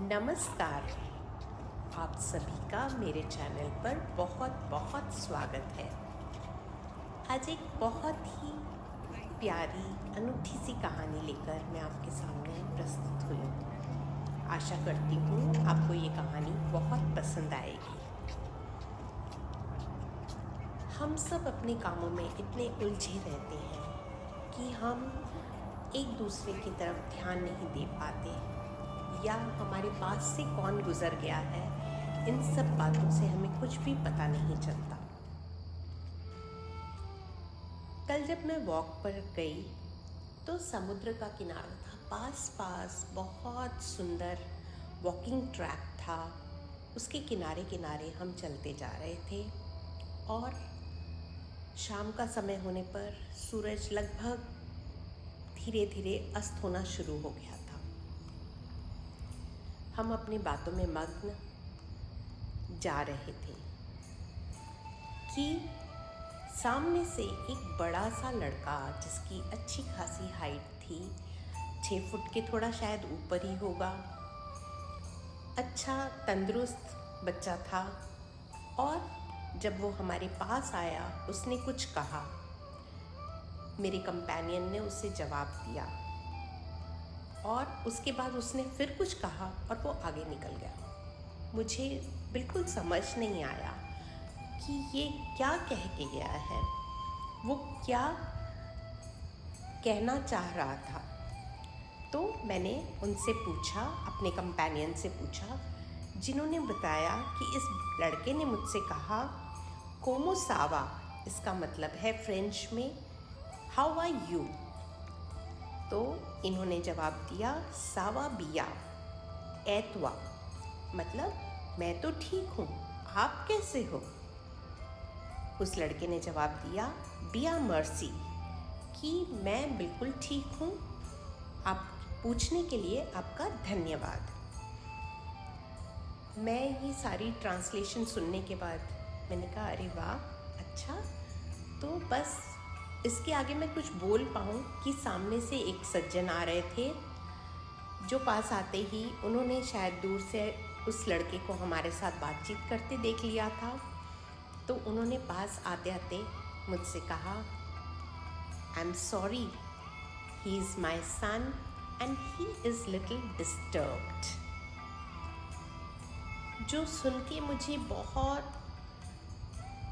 नमस्कार। आप सभी का मेरे चैनल पर बहुत बहुत स्वागत है। आज एक बहुत ही प्यारी अनूठी सी कहानी लेकर मैं आपके सामने प्रस्तुत हुई हूँ। आशा करती हूँ आपको ये कहानी बहुत पसंद आएगी। हम सब अपने कामों में इतने उलझे रहते हैं कि हम एक दूसरे की तरफ ध्यान नहीं दे पाते, या हमारे पास से कौन गुजर गया है, इन सब बातों से हमें कुछ भी पता नहीं चलता। कल जब मैं वॉक पर गई तो समुद्र का किनारा था, पास पास बहुत सुंदर वॉकिंग ट्रैक था। उसके किनारे किनारे हम चलते जा रहे थे और शाम का समय होने पर सूरज लगभग धीरे धीरे अस्त होना शुरू हो गया था। हम अपनी बातों में मग्न जा रहे थे कि सामने से एक बड़ा सा लड़का, जिसकी अच्छी खासी हाइट थी, 6 फुट के थोड़ा शायद ऊपर ही होगा, अच्छा तंदुरुस्त बच्चा था। और जब वो हमारे पास आया, उसने कुछ कहा। मेरे कंपेनियन ने उसे जवाब दिया और उसके बाद उसने फिर कुछ कहा और वो आगे निकल गया। मुझे बिल्कुल समझ नहीं आया कि ये क्या कह के गया है, वो क्या कहना चाह रहा था। तो मैंने उनसे पूछा, अपने कंपेनियन से पूछा, जिन्होंने बताया कि इस लड़के ने मुझसे कहा कोमो सावा, इसका मतलब है फ्रेंच में हाउ आर यू। तो इन्होंने जवाब दिया सावा बिया एतवा, मतलब मैं तो ठीक हूँ, आप कैसे हो। उस लड़के ने जवाब दिया बिया मर्सी, कि मैं बिल्कुल ठीक हूँ, आप पूछने के लिए आपका धन्यवाद। मैं ये सारी ट्रांसलेशन सुनने के बाद मैंने कहा अरे वाह, अच्छा। तो बस इसके आगे मैं कुछ बोल पाऊँ कि सामने से एक सज्जन आ रहे थे, जो पास आते ही उन्होंने शायद दूर से उस लड़के को हमारे साथ बातचीत करते देख लिया था। तो उन्होंने पास आते आते मुझसे कहा I am sorry, he is my son and he is little disturbed. जो सुन के मुझे बहुत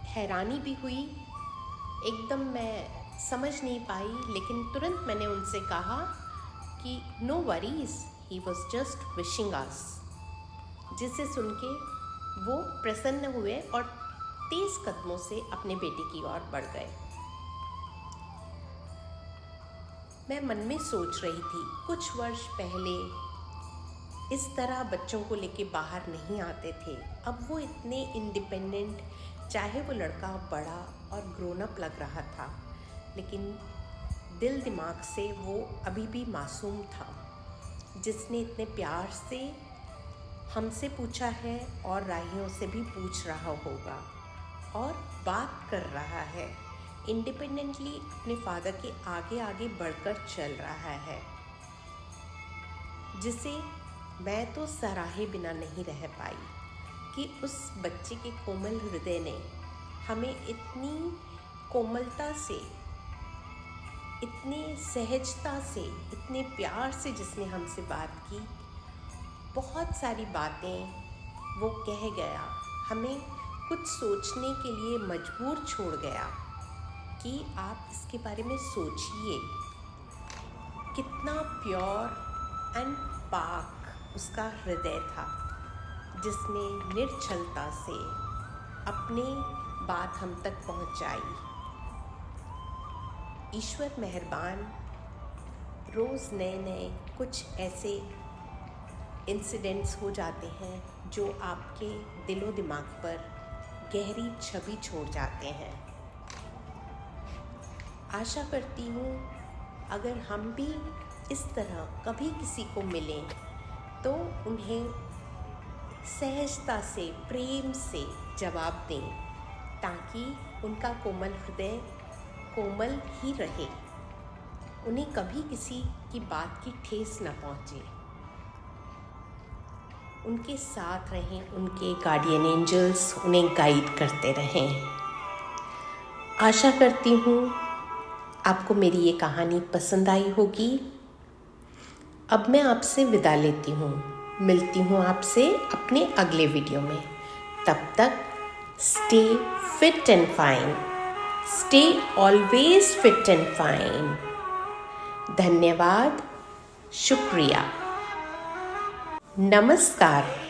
हैरानी भी हुई, एकदम मैं समझ नहीं पाई, लेकिन तुरंत मैंने उनसे कहा कि no worries, he was just wishing us. जिसे सुन के वो प्रसन्न हुए और तेज कदमों से अपने बेटे की ओर बढ़ गए। मैं मन में सोच रही थी, कुछ वर्ष पहले इस तरह बच्चों को लेके बाहर नहीं आते थे। अब वो इतने इंडिपेंडेंट, चाहे वो लड़का बड़ा और ग्रोन अप लग रहा था, लेकिन दिल दिमाग से वो अभी भी मासूम था, जिसने इतने प्यार से हमसे पूछा है और राहियों से भी पूछ रहा होगा और बात कर रहा है, इंडिपेंडेंटली अपने फादर के आगे आगे बढ़कर चल रहा है, जिसे मैं तो सराहे बिना नहीं रह पाई कि उस बच्चे के कोमल हृदय ने हमें इतनी कोमलता से, इतने सहजता से, इतने प्यार से जिसने हमसे बात की, बहुत सारी बातें वो कह गया, हमें कुछ सोचने के लिए मजबूर छोड़ गया कि आप इसके बारे में सोचिए। कितना प्योर एंड पाक उसका हृदय था, जिसने निर्छलता से अपनी बात हम तक पहुंचाई। ईश्वर मेहरबान, रोज़ नए नए कुछ ऐसे इंसिडेंट्स हो जाते हैं जो आपके दिलो दिमाग पर गहरी छवि छोड़ जाते हैं। आशा करती हूँ अगर हम भी इस तरह कभी किसी को मिलें तो उन्हें सहजता से, प्रेम से जवाब दें, ताकि उनका कोमल हृदय कोमल ही रहे, उन्हें कभी किसी की बात की ठेस न पहुँचे। उनके साथ रहें, उनके गार्डियन एंजल्स उन्हें गाइड करते रहें। आशा करती हूँ आपको मेरी ये कहानी पसंद आई होगी। अब मैं आपसे विदा लेती हूँ, मिलती हूँ आपसे अपने अगले वीडियो में। तब तक stay fit and fine, stay always fit and fine. धन्यवाद, शुक्रिया, नमस्कार।